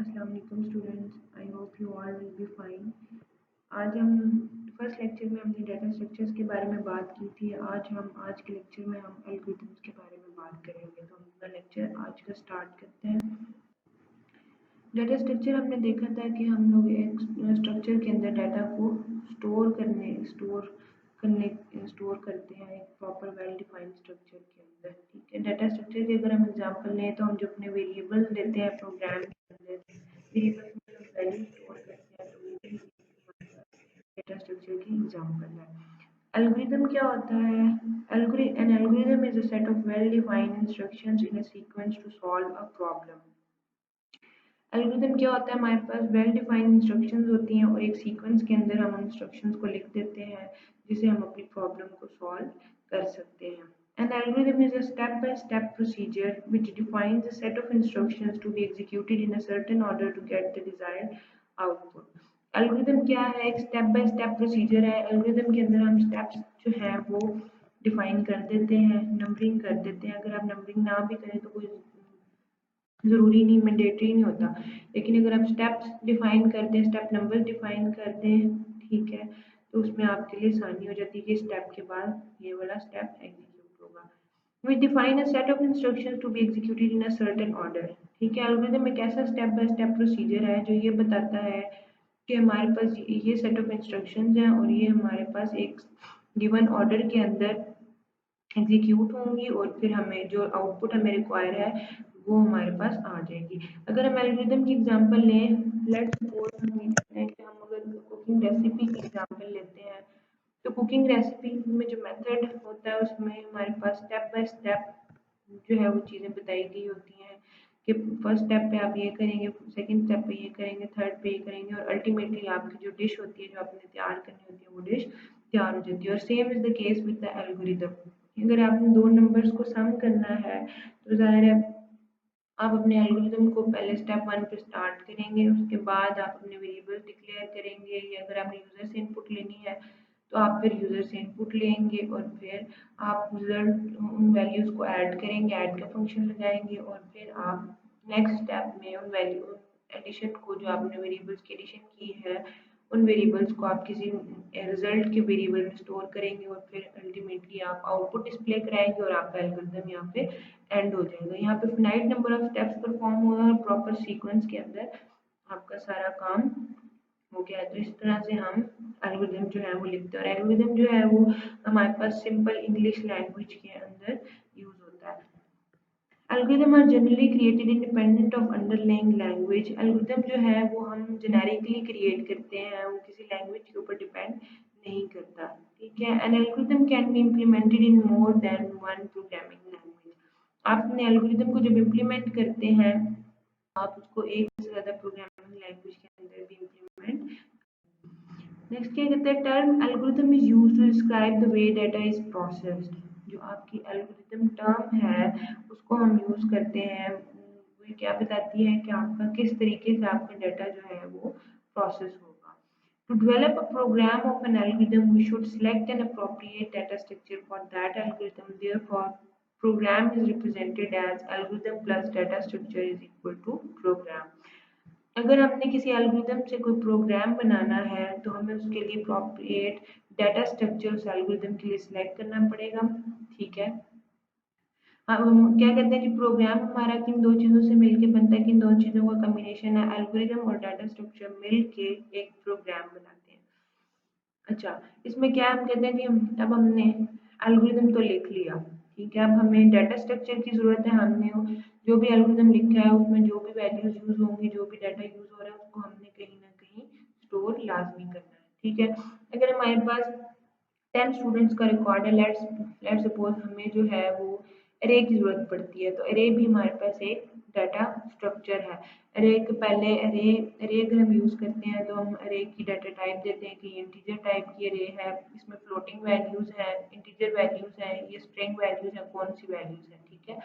अस्सलाम वालेकुम students, I hope you all will be fine. आज हम फर्स्ट लेक्चर में हमने डाटा स्ट्रक्चर्स के बारे में बात की थी। आज के लेक्चर में हम एल्गोरिथम्स के बारे में बात करेंगे। तो हम अपना लेक्चर आज का स्टार्ट करते हैं। डाटा स्ट्रक्चर हमने देखा था कि हम लोग एक स्ट्रक्चर के अंदर डाटा को स्टोर करते हैं एक प्रॉपर वेल डिफाइंड स्ट्रक्चर के अंदर। ठीक है, डाटा स्ट्रक्चर के अगर हम एग्जांपल लें तो हम जो अपने वेरिएबल्स देते हैं प्रोग्राम के अंदर, वेरिएबल्स में हम वैल्यू स्टोर करते हैं, तो ये डाटा स्ट्रक्चर की एग्जांपल है। एल्गोरिथम क्या होता है? An algorithm is a set of well-defined instructions in a sequence to solve a problem. Algorithm क्या होता है? हमारे पास वेल डिफाइंड इंस्ट्रक्शंस होती हैं और एक सीक्वेंस के अंदर हम उन इंस्ट्रक्शंस को लिख देते हैं जिसे हम अपनी प्रॉब्लम को सॉल्व कर सकते हैं। An algorithm is a step-by-step procedure which defines a set of instructions to be executed in a certain order to get the desired output. Algorithm क्या है? एक स्टेप बाय स्टेप प्रोसीजर है। Algorithm के अंदर हम स्टेप्स जो हैं वो डिफाइन कर देते हैं, नंबरिंग कर देते हैं। अगर आप नंबरिंग ना भी करें तो कोई ज़रूरी नहीं, मैंडेटरी नहीं होता, लेकिन अगर आप स्टेप्स डिफाइन कर दें, स्टेप नंबर डिफाइन कर दें, ठीक है, तो उसमें आपके लिए आसानी हो जाती है कि स्टेप के बाद ये वाला स्टेप एग्जीक्यूट होगा। We define a set of instructions to be executed in a certain order. ठीक है, एल्गोरिथम एक ऐसा स्टेप बाय स्टेप प्रोसीजर है जो ये बताता है कि हमारे पास ये सेट ऑफ इंस्ट्रक्शंस हैं और ये हमारे पास एक गिवन ऑर्डर के अंदर एग्जीक्यूट होंगी और फिर हमें जो आउटपुट हमें रिक्वायर है वो हमारे पास आ जाएगी। अगर हम एल्गोरिथम की एग्जांपल लें, लेट्स सपोज हम ये कहते हैं कि हम अगर कुकिंग रेसिपी की एग्जांपल लेते हैं, तो कुकिंग रेसिपी में जो मेथड होता है उसमें हमारे पास स्टेप बाय स्टेप जो है वो चीज़ें बताई गई होती हैं कि फर्स्ट स्टेप पे आप ये करेंगे, सेकंड स्टेप पे ये करेंगे, थर्ड पे ये करेंगे और अल्टीमेटली आपकी जो डिश होती है जो आपने तैयार करनी होती है वो डिश तैयार हो जाती है। और same is the case with the algorithm. अगर आपने दो नंबर्स को सम करना है तो ज़ाहिर है आप अपने एल्गोरिथम को पहले स्टेप 1 पे स्टार्ट करेंगे, उसके बाद आप अपने वेरिएबल्स डिक्लेयर करेंगे, या अगर आपने यूज़र से इनपुट लेनी है तो आप फिर यूज़र से इनपुट लेंगे और फिर आप रिजल्ट उन वैल्यूज़ को ऐड करेंगे, ऐड का फंक्शन लगाएंगे और फिर आप नेक्स्ट स्टेप में उन वैल्यू एडिशन को, जो आपने वेरिएबल्स की एडिशन की है, उन वेरिएबल्स को आप किसी रिजल्ट के वेरिएबल में स्टोर करेंगे और फिर अल्टीमेटली आप आउटपुट डिस्प्ले कराएंगे और आपका एल्गोरिथम यहाँ पे एंड हो जाएगा। यहाँ पे finite number of steps perform होगा और प्रॉपर सीक्वेंस के अंदर आपका सारा काम हो गया है। तो इस तरह से हम एल्गोरिथम जो है वो लिखते हैं और एल्गोरिथम जो है वो हमारे पास सिंपल इंग्लिश लैंग्वेज के अंदर यूज होता है। Algorithm are generally created independent of underlying language. Algorithm जो है वो हम जेनेरिकली क्रिएट करते हैं, वो किसी लैंग्वेज के ऊपर डिपेंड नहीं करता। ठीक है, an algorithm can be implemented in more than one programming language. आप अपने एल्गोरिथम को जब इम्प्लीमेंट करते हैं आप उसको एक से ज़्यादा प्रोग्रामिंग लैंग्वेज के अंदर भी इम्प्लीमेंट। नेक्स्ट क्या कहते हैं? Term algorithm is used to describe the way data is processed. जो आपकी एल्गोरिथम टर्म है उसको हम यूज करते हैं, वो क्या बताती है कि आपका किस तरीके से आपका डाटा जो है वो प्रोसेस होगा। To develop a program of an algorithm, we should select an appropriate data structure for that algorithm. Therefore, program is represented as algorithm plus data structure is equal to program. अगर हमने किसी algorithm से कोई programme बनाना है तो हमें उसके लिए अप्रोप्रिएट डाटा स्ट्रक्चर उस एल्गोरिथम के लिए सिलेक्ट करना पड़ेगा। ठीक है, हम क्या कहते हैं कि प्रोग्राम हमारा किन दो चीज़ों से मिलके बनता है, किन दो चीज़ों का कॉम्बिनेशन है, एल्गोरिथम और डाटा स्ट्रक्चर मिलके एक प्रोग्राम बनाते हैं। अच्छा, इसमें क्या हम कहते हैं कि अब हमने एल्गोरिथम तो लिख लिया, ठीक है, अब हमें डाटा स्ट्रक्चर की ज़रूरत है। हमने जो भी एल्गोरिथम लिखा है उसमें जो भी वैल्यूज यूज़ होंगी, जो भी डाटा यूज़ हो रहा है उसको हमने कहीं ना कहीं स्टोर लाजमी करना है। ठीक है, अगर हमारे पास 10 स्टूडेंट्स का रिकॉर्ड है, लेट्स सपोज हमें जो है वो अरे की ज़रूरत पड़ती है, तो अरे भी हमारे पास एक डाटा स्ट्रक्चर है। अरे के पहले अरे अगर हम यूज़ करते हैं तो हम अरे की डाटा टाइप देते हैं कि ये इंटीजर टाइप की अरे है, इसमें फ्लोटिंग वैल्यूज़ हैं, इंटीजर वैल्यूज़ हैं, ये स्ट्रिंग वैल्यूज़ हैं, कौन सी वैल्यूज़ हैं। ठीक है,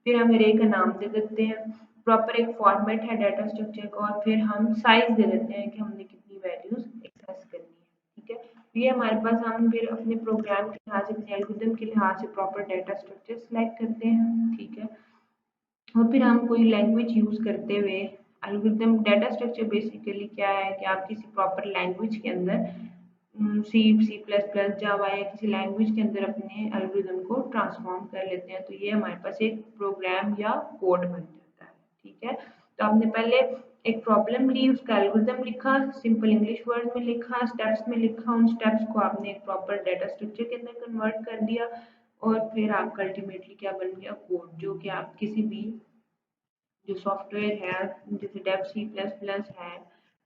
फिर हम अरे का नाम दे देते हैं, प्रॉपर एक फॉर्मेट है डाटा स्ट्रक्चर का, और फिर हम साइज दे देते हैं कि हमने कितनी वैल्यूज़ एक्सेस करनी है। ठीक है, ये हमारे पास हम फिर अपने प्रोग्राम के लिहाज से, अपने एल्गोरिथम के लिहाज से प्रॉपर डाटा स्ट्रक्चर सेलेक्ट करते हैं। ठीक है, और फिर हम कोई लैंग्वेज यूज़ करते हुए एल्गोरिदम डाटा स्ट्रक्चर बेसिकली क्या है कि आप किसी प्रॉपर लैंग्वेज के अंदर C++, जावा या किसी लैंग्वेज के अंदर अपने एल्गोरिदम को ट्रांसफॉर्म कर लेते हैं, तो ये हमारे पास एक प्रोग्राम या कोड बन जाता है। ठीक है, तो आपने पहले एक प्रॉब्लम ली, उसका एल्गोरिदम लिखा, सिंपल इंग्लिश वर्ड में लिखा, स्टेप्स में लिखा, उन स्टेप्स को आपने एक प्रॉपर डाटा स्ट्रक्चर के अंदर कन्वर्ट कर दिया और फिर आपका अल्टीमेटली क्या बन गया, कोड, जो कि आप किसी भी जो सॉफ्टवेयर है जैसे डेव C++ है,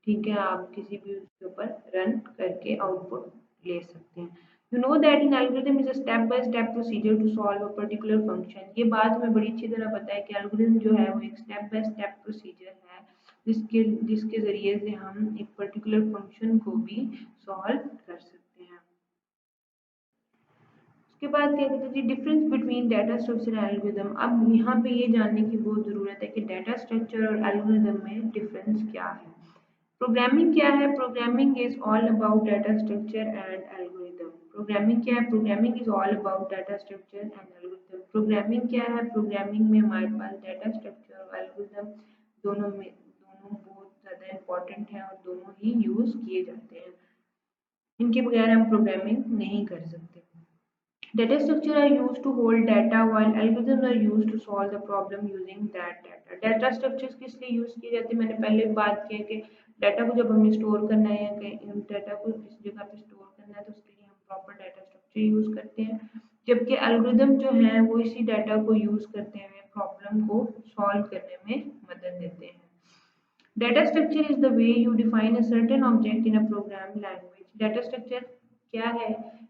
ठीक है, आप किसी भी उसके ऊपर रन करके आउटपुट ले सकते हैं। You know that in algorithm is a step by step procedure to solve a particular function. ये बात हमें बड़ी अच्छी तरह पता है कि एल्गोरिथम जो है वो एक स्टेप बाय स्टेप प्रोसीजर है जिसके जिसके जरिए से हम एक पर्टिकुलर फंक्शन को भी सॉल्व कर सकते हैं। उसके बाद क्या कहते हैं जी, difference between data structure and algorithm. अब यहाँ पे ये जानने की बहुत ज़रूरत है कि डाटा स्ट्रक्चर और एल्गोरिदम में डिफरेंस क्या है। प्रोग्रामिंग क्या है? Programming is all about data structure and algorithm. Programming क्या है? Programming is all about data structure and algorithm. Programming क्या है? प्रोग्रामिंग में हमारे पास डाटा स्ट्रक्चर और एल्गोरिदम दोनों बहुत ज़्यादा इम्पोर्टेंट है और दोनों ही यूज़ किए जाते हैं। इनके बगैर हम प्रोग्रामिंग नहीं कर सकते। Data structure are used to hold data while algorithms are used to solve the problem using that data. Data structures किस लिए यूज किए जाते हैं? मैंने पहले बात की है कि डाटा को जब हमने स्टोर करना है या कहीं डाटा को किसी जगह पे स्टोर करना है तो उसके लिए हम प्रॉपर डाटा स्ट्रक्चर यूज करते हैं, जबकि एल्गोरिदम जो है वो इसी डाटा को यूज करते हुए प्रॉब्लम को सॉल्व करने में मदद देते हैं। Data structure is the way you define a certain object in a programmed language. Data structure क्या है?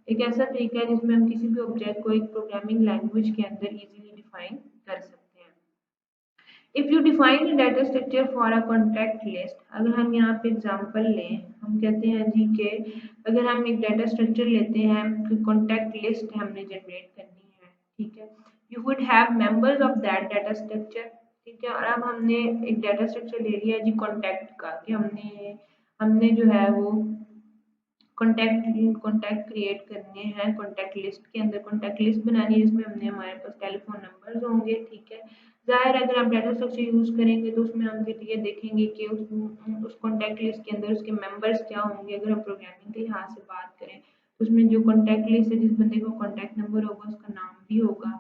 एक ऐसा तरीका है जिसमें हम किसी भी ऑब्जेक्ट को एक प्रोग्रामिंग लैंग्वेज के अंदर इजीली डिफाइन कर सकते हैं। If you define a data structure for a contact list, अगर हम यहाँ पे एग्जांपल लें, हम कहते हैं जी कि अगर हम एक डाटा स्ट्रक्चर लेते हैं कि कॉन्टैक्ट लिस्ट हमने जनरेट करनी है, ठीक है, you would have members of that data structure, ठीक है, और अब हमने एक डाटा स्ट्रक्चर ले लिया जी कॉन्टैक्ट का कि हमने हमने जो है वो कॉन्टैक्ट क्रिएट करने हैं कॉन्टैक्ट लिस्ट के अंदर, कॉन्टैक्ट लिस्ट बनानी है जिसमें हमने हमारे पास टेलीफोन नंबर्स होंगे, ठीक है। ज़ाहिर है अगर आप डाटा स्ट्रक्चर यूज़ करेंगे तो उसमें हम फिर ये देखेंगे कि उस कॉन्टैक्ट लिस्ट के अंदर उसके मेंबर्स क्या होंगे। अगर हम प्रोग्रामिंग के लिहाज से बात करें तो उसमें जो कॉन्टैक्ट लिस्ट है, जिस बंदे का कॉन्टैक्ट नंबर होगा उसका नाम भी होगा।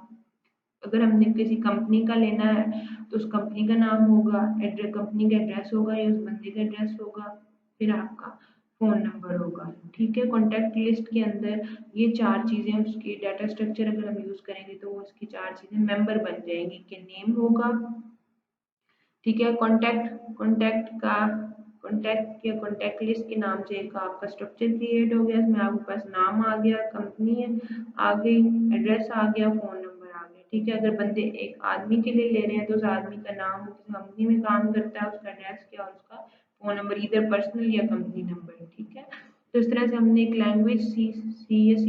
अगर हमने किसी कंपनी का लेना है तो उस कंपनी का नाम होगा, एड्रेस कंपनी का एड्रेस होगा या उस बंदे का एड्रेस होगा, फिर आपका फ़ोन नंबर होगा, ठीक है। कॉन्टैक्ट लिस्ट के अंदर ये चार चीज़ें उसकी डाटा स्ट्रक्चर अगर हम यूज़ करेंगे तो वो उसकी चार चीज़ें मेंबर बन जाएंगी कि नेम होगा, ठीक है, कॉन्टैक्ट या कॉन्टैक्ट लिस्ट के नाम से एक आपका स्ट्रक्चर क्रिएट हो गया, इसमें आपके पास नाम आ गया, कंपनी आ गई, एड्रेस आ गया, फ़ोन नंबर आ गया, ठीक है। अगर बंदे एक आदमी के लिए ले रहे हैं तो उस आदमी का नाम, किस कंपनी में काम करता है, उसका एड्रेस क्या और उसका फ़ोन नंबर, इधर पर्सनल या कंपनी नंबर, ठीक है। तो इस तरह से हमने एक लैंग्वेज सी या C++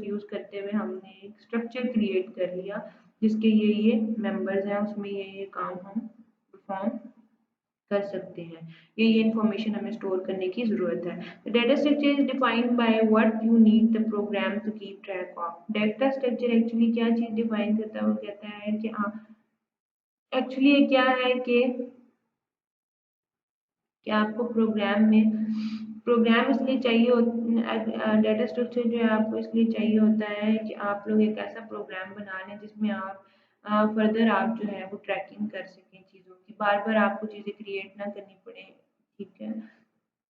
यूज़ करते हुए हमने एक स्ट्रक्चर क्रिएट कर लिया जिसके ये मेंबर्स हैं, उसमें ये काम हम परफॉर्म कर सकते हैं। ये इन्फॉर्मेशन हमें स्टोर करने की ज़रूरत है। The data structure is defined by what you need the program to keep track of. Data structure actually क्या चीज़ डिफाइन करता है? वो कहता है कि एक्चुअली क्या है कि आपको प्रोग्राम इसलिए चाहिए डाटा स्ट्रक्चर जो है आपको इसलिए चाहिए होता है कि आप लोग एक ऐसा प्रोग्राम बना लें जिसमें आप फर्दर आप जो है वो ट्रैकिंग कर सकें चीज़ों की, बार बार आपको चीज़ें क्रिएट ना करनी पड़े, ठीक है,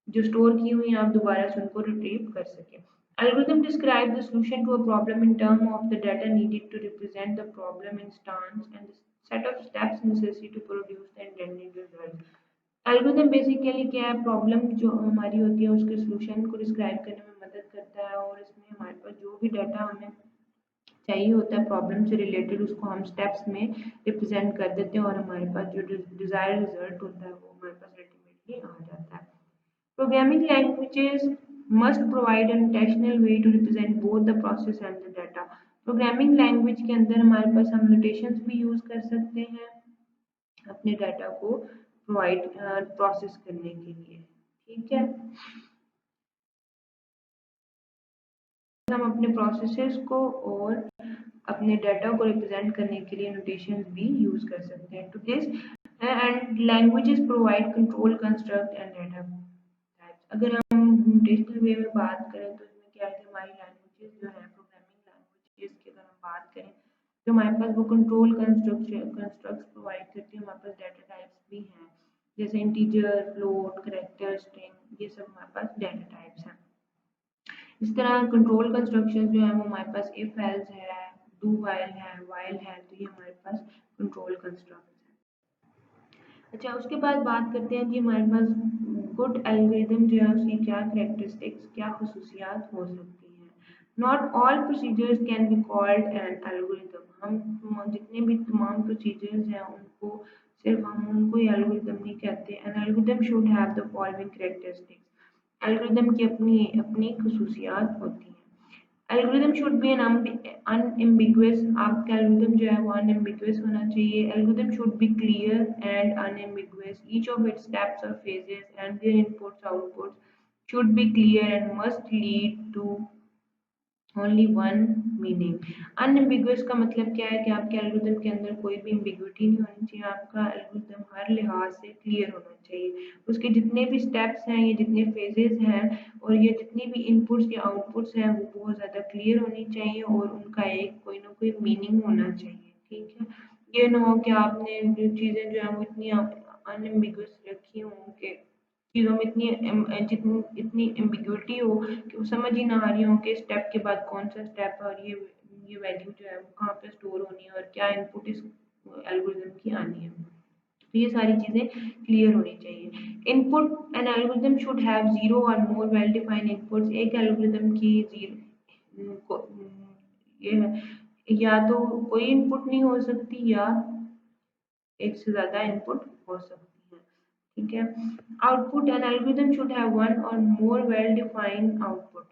जो स्टोर की हुई आप दोबारा से उनको रिट्रीव कर सकें। Algorithm describe the solution to a problem in terms of the data needed to represent the problem instance and the set of steps necessary to produce the intended result. Algorithm basically क्या है? Problem जो हमारी होती है उसके solution को describe करने में मदद करता है और इसमें हमारे पास जो भी डाटा हमें चाहिए होता है प्रॉब्लम से रिलेटेड उसको हम स्टेप्स में रिप्रेजेंट कर देते हैं और हमारे पास जो डिजायर्ड रिजल्ट होता है वो हमारे पास अल्टीमेटली आ जाता है। Programming languages must provide an intentional way to represent both the process and the data। Programming language के अंदर हमारे पास हम नोटेशंस भी यूज कर सकते हैं अपने डाटा को प्रोवाइड प्रोसेस करने के लिए, ठीक है। हम अपने प्रोसेसेस को और अपने डाटा को रिप्रेजेंट करने के लिए नोटेशंस भी यूज कर सकते हैं। To this and languages provide control construct and data types. अगर हम ट्रेडिशनल वे में बात करें तो इसमें क्या है कि हमारी लैंग्वेजेस जो है प्रोग्रामिंग लैंग्वेजेस की अगर हम बात करें तो हमारे पास वो कंट्रोल कंस्ट्रक्ट्स प्रोवाइड करती है। हमारे पास डाटा टाइप्स भी हैं जैसे इंटीजर, फ्लोट, कैरेक्टर, स्ट्रिंग, ये सब हमारे पास डाटा टाइप्स हैं। इस तरह कंट्रोल कंस्ट्रक्शन जो है वो हमारे पास इफ एल्स है, डू वाइल है, तो ये हमारे पास कंट्रोल कंस्ट्रक्ट है। अच्छा, उसके बाद बात करते हैं कि हमारे पास गुड एल्गोरिदम जो है उसकी क्या कैरेक्टरिस्टिक्स, क्या खसूसियात हो सकती हैं। Not all procedures can be called an algorithm. हम जितने भी तमाम प्रोसीजर्स हैं उनको सिर्फ हम उनको एल्गोरिदम नहीं कहते। An algorithm should have the following characteristics. Algorithm की अपनी अपनी खसूसियात होती हैं। Algorithm should be an unambiguous. आपका एल्गोरिदम जो है वो अनएम्बिगुअस होना चाहिए। Algorithm should be clear and unambiguous. Each of its steps और phases and their inputs outputs should be clear and must lead to only one meaning. Unambiguous का मतलब क्या है कि आपके एल्गोरिदम के अंदर कोई भी एम्बिग्विटी नहीं होनी चाहिए। आपका एल्गोरिदम हर लिहाज से क्लियर होना चाहिए। उसके जितने भी स्टेप्स हैं, ये जितने फेजेस हैं और ये जितनी भी इनपुट्स या आउटपुट्स हैं वो बहुत ज़्यादा क्लियर होनी चाहिए और उनका एक कोई ना कोई मीनिंग होना चाहिए। ठीक है, ये ना हो कि आपने जो चीज़ें जो है वो इतनी अनएम्बिगुअस रखी हों कि चीज़ों में इतनी एम्बिग्विटी हो कि वो समझ ही ना आ रही हो कि स्टेप के बाद कौन सा स्टेप है और ये वैल्यू जो है वो कहाँ पे स्टोर होनी है और क्या इनपुट इस एल्गोरिदम की आनी है। तो ये सारी चीज़ें क्लियर होनी चाहिए। Input N algorithm should have zero और मोर वेल डिफाइंड इनपुट्स। एक एल्गोरिदम की जीरो ये है, या तो कोई इनपुट नहीं हो सकती या एक से ज़्यादा इनपुट हो सकती है। ठीक है, output N algorithm should have one और मोर वेल डिफाइंड आउटपुट।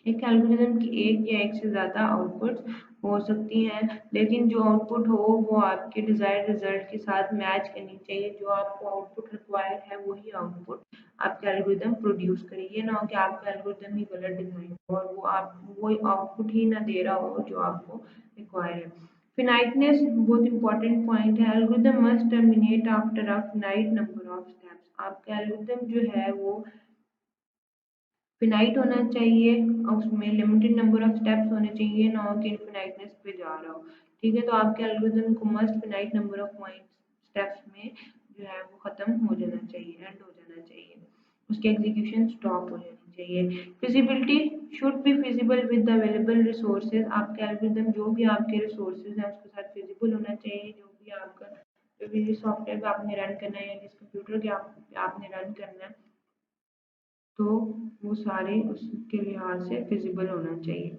एक एल्गोरिदम की एक या एक से ज़्यादा आउटपुट्स हो सकती हैं, लेकिन जो आउटपुट हो वो आपके डिज़ायर्ड रिजल्ट के साथ मैच करनी चाहिए। जो आपको आउटपुट रिक्वायर्ड है वही आउटपुट आपका एल्गोरिदम प्रोड्यूस करे। ये ना हो कि आपका एल्गोरिदम ही गलत डिज़ाइन हो और वो आउटपुट ही ना दे रहा हो जो आपको रिक्वायर है। फिनाइटनेस बहुत इंपॉर्टेंट पॉइंट है। Algorithm must terminate after a finite number of steps. आपका एल्गोरिदम जो है वो फिनाइट होना चाहिए और उसमें लिमिटेड नंबर ऑफ स्टेप्स होने चाहिए, ना हो कि इनफिनाइटनेस पे जा रहा हो। ठीक है, तो आपके एल्गोरिदम को must finite number of point steps में जो है वो खत्म हो जाना चाहिए, एंड हो जाना चाहिए, उसकी एग्जीक्यूशन स्टॉप हो जानी चाहिए। Feasibility should be feasible with the available resources. आपके एल्गोरिदम जो भी आपके रिसोर्सेज हैं उसके साथ फिजिबल होना चाहिए। जो भी सॉफ्टवेयर आपने रन करना है या जिस कंप्यूटर के आपने रन करना है तो वो सारे उसके लिहाज से फिजिबल होना चाहिए।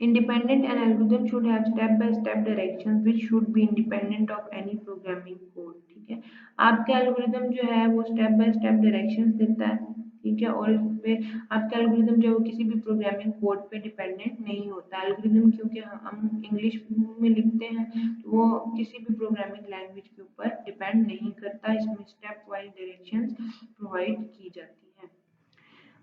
Independent an algorithm should have step-by-step directions which should be independent of any programming code। ठीक है, आपका एल्गोरिदम जो है वो स्टेप बाय स्टेप डायरेक्शंस देता है। ठीक है, और इस पे आपका एल्गोरिदम जो है वो किसी भी प्रोग्रामिंग कोड पे डिपेंडेंट नहीं होता। एल्गोरिदम क्योंकि हम इंग्लिश में लिखते हैं तो वो किसी भी प्रोग्रामिंग लैंग्वेज के ऊपर डिपेंड नहीं करता। इसमें स्टेप वाइज डायरेक्शंस प्रोवाइड की जाती है।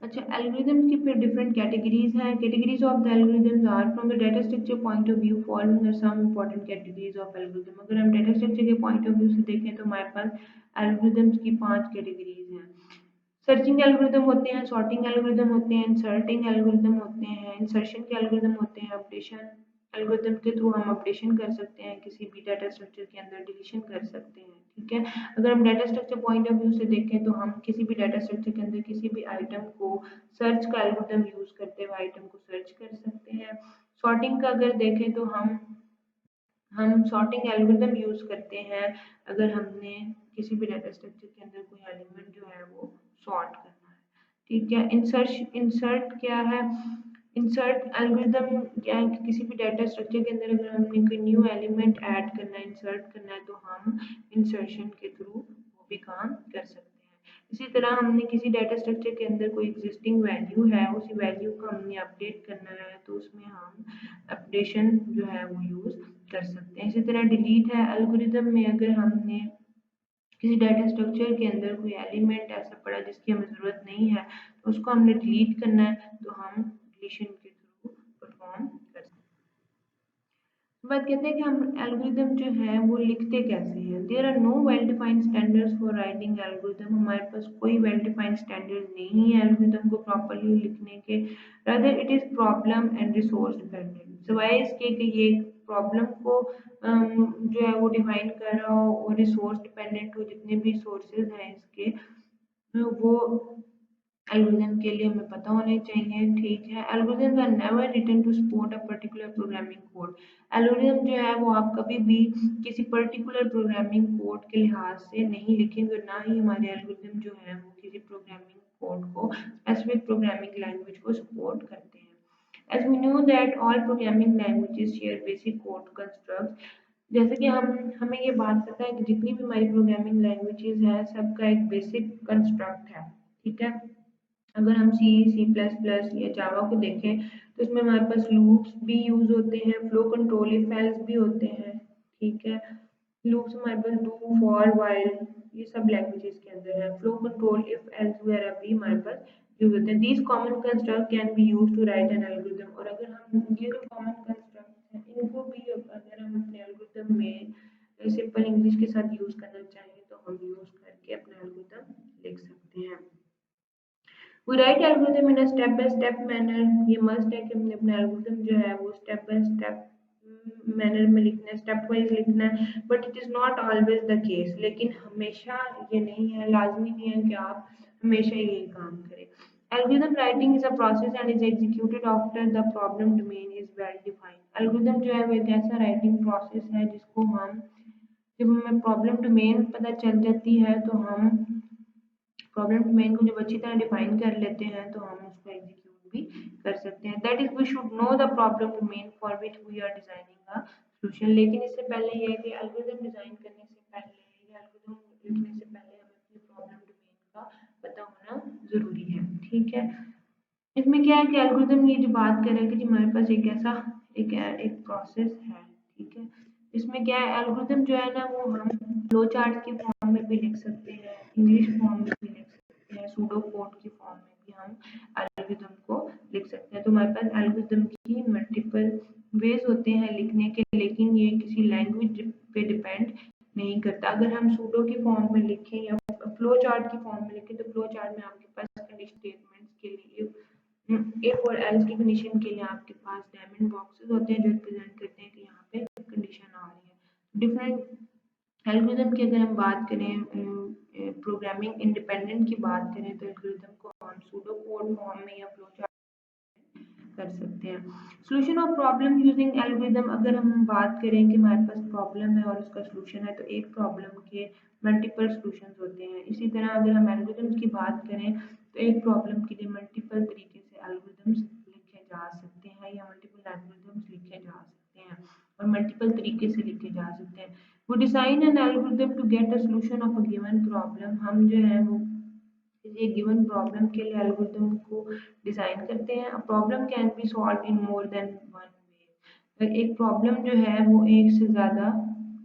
अच्छा, एल्गोरिदम्स की फिर डिफरेंट कैटेगरीज हैं। Categories of the algorithms are from the data structure point of view following are some important categories of algorithm. अगर हम डाटा स्ट्रक्चर के पॉइंट ऑफ व्यू से देखें तो हमारे पास एल्गोरिदम्स की 5 कैटेगरीज हैं। सर्चिंग एल्गोरिदम होते हैं, सॉर्टिंग एल्गोरिदम होते हैं, इंसर्टिंग एल्गोरिदम होते हैं, इंसर्शन के एल्गोरिदम होते हैं, अपडेशन एल्गोरिदम के थ्रू हम अपडेशन कर सकते हैं, किसी भी डाटा स्ट्रक्चर के अंदर डिलीशन कर सकते हैं। ठीक है, अगर हम data structure point of view से देखें तो हम किसी भी डाटा स्ट्रक्चर के अंदर किसी भी आइटम को सर्च का एल्गोरिदम यूज करते हुए आइटम को सर्च कर सकते हैं। सॉर्टिंग का अगर देखें तो हम सॉर्टिंग एल्गोरिदम यूज करते हैं अगर हमने किसी भी डाटा स्ट्रक्चर के अंदर कोई एलिमेंट जो है वो सॉर्ट करना है। ठीक है, इंसर्ट क्या है? इंसर्ट एल्गोरिदम क्या है कि किसी भी डाटा स्ट्रक्चर के अंदर अगर हमने कोई न्यू एलिमेंट ऐड करना है, इंसर्ट करना है, तो हम इंसर्शन के थ्रू वो भी काम कर सकते हैं। इसी तरह हमने किसी डाटा स्ट्रक्चर के अंदर कोई एग्जिस्टिंग वैल्यू है, उसी वैल्यू को हमने अपडेट करना है तो उसमें हम अपडेशन जो है वो यूज कर सकते हैं। इसी तरह डिलीट है एल्गोरिदम में, अगर हमने किसी डाटा स्ट्रक्चर के अंदर कोई एलिमेंट ऐसा पड़ा जिसकी हमें ज़रूरत नहीं है तो उसको हमने डिलीट करना है तो हम डिलीशन के थ्रू परफॉर्म कर सकते हैं। बात कहते हैं कि हम एल्गोरिदम जो है वो लिखते कैसे हैं। There are no well defined standards for writing algorithm. हमारे पास कोई वेल डिफाइंड स्टैंडर्ड नहीं है एल्गोरिदम को प्रॉपरली लिखने के। Rather it is problem and resource dependent. सिवाय इसके कि ये प्रॉब्लम को जो है वो डिफाइन कर रहा हो और रिसोर्स डिपेंडेंट हो, जितने भी सोर्सेज हैं इसके वो एल्गोरिदम के लिए हमें पता होने चाहिए। ठीक है, algorithms are never written to support a particular programming code. Algorithm जो है वो आप कभी भी किसी पर्टिकुलर प्रोग्रामिंग कोड के लिहाज से नहीं लिखेंगे, ना ही हमारे एल्गोरिदम जो है वो किसी प्रोग्रामिंग कोड को, स्पेसिफिक प्रोग्रामिंग लैंग्वेज को सपोर्ट करते हैं। As we know that all programming languages share basic code constructs। जैसे कि हमें ये बात पता है कि जितनी भी हमारी प्रोग्रामिंग लैंग्वेजेस हैं सबका एक बेसिक कंस्ट्रक्ट है। ठीक है, अगर हम C++ या जावा को देखें तो इसमें हमारे पास लूप्स भी यूज होते हैं, फ्लो कंट्रोल इफ एल्स भी होते हैं। ठीक है, लूप्स हमारे पास डू फॉर वाइल ये सब लैंग्वेजेस के अंदर है। फ्लो कंट्रोल इफ एल्स वगैरह भी हमारे पास यूज होते हैं। These common construct can be use to write an algorithm. और अगर हम ये जो कॉमन कंस्ट्रक्ट हैं इनको भी अगर हम अपने एल्गोरिथम में सिंपल इंग्लिश के साथ यूज करना चाहें तो हम यूज करके अपना एल्गोरिथम लिख सकते हैं। We write algorithm in a step by step manner। ये मस्ट है कि हमने अपना एल्गोरिथम जो है वो स्टेप बाय स्टेप मैनर में लिखना है, स्टेप वाइज लिखना है। But it is not always the case. लेकिन हमेशा ये नहीं है, लाजमी नहीं है कि आप हमेशा यही काम करें। Algorithm writing is a process and is executed after the problem domain is well defined। Algorithm जो है वो एक ऐसा राइटिंग प्रोसेस है जिसको हम जब हमें प्रॉब्लम डोमेन पता चल जाती है तो हम प्रॉब्लम डोमेन को जब अच्छी तरह डिफाइन कर लेते हैं तो हम उसको एग्जीक्यूट भी कर सकते हैं। That is we should know the problem domain for which we are designing a solution. लेकिन इससे पहले ये है कि एल्गोरिथम डिजाइन करने से पहले या एल्गोरिथम लिखने से पहले हमें अपनी प्रॉब्लम डोमेन का पता होना जरूरी है। ठीक है, इसमें क्या है कि एल्गोरिथम ये जो बात कर रहे हैं कि हमारे पास एक ऐसा एक प्रोसेस है। ठीक है, इसमें क्या है एल्गोरिथम जो है ना वो हम फ्लो चार्ट के फॉर्म में भी लिख सकते हैं, इंग्लिश फॉर्म में भी लिख सकते हैं, सूडो कोड की फॉर्म में भी हम एल्गोरिथम को लिख सकते हैं। तो हमारे पास एल्गोरिथम की मल्टीपल वेज होते हैं लिखने के, लेकिन ये किसी लैंग्वेज पे डिपेंड नहीं करता। अगर हम सूडो की फॉर्म में लिखें या फ्लो चार्ट की फॉर्म में लिखें तो फ्लो चार्ट में आपके पास कंडीशन स्टेटमेंट्स के लिए इफ और एल्स की कंडीशन के लिए आपके पास डायमंड बॉक्सेस होते हैं जो रिप्रेजेंट करते हैं कि यहाँ पे कंडीशन आ रही है। डिफरेंट एल्गोरिथम की अगर हम बात करें, प्रोग्रामिंग इंडिपेंडेंट की बात करें तो एल्गोरिथम को हम सूडो कोड फॉर्म में या फ्लो चार्ट कर सकते हैं। Solution of problem using algorithm, अगर हम बात करें कि हमारे पास प्रॉब्लम है और उसका सोल्यूशन है तो एक प्रॉब्लम के मल्टीपल सोल्यूशंस होते हैं। इसी तरह अगर हम एल्गोरिथम्स की बात करें तो एक प्रॉब्लम के लिए मल्टीपल तरीके से एल्गोरिथम्स लिखे जा सकते हैं या मल्टीपल एल्गोरिथम्स लिखे जा सकते हैं और मल्टीपल तरीके से लिखे जा सकते हैं। वो design an algorithm to get a solution of a given problem. हम जो है वो किसी गिवन प्रॉब्लम के लिए एल्गोरिथम को डिजाइन करते हैं। Problem can be solve in more than one way. एक प्रॉब्लम जो है वो एक से ज्यादा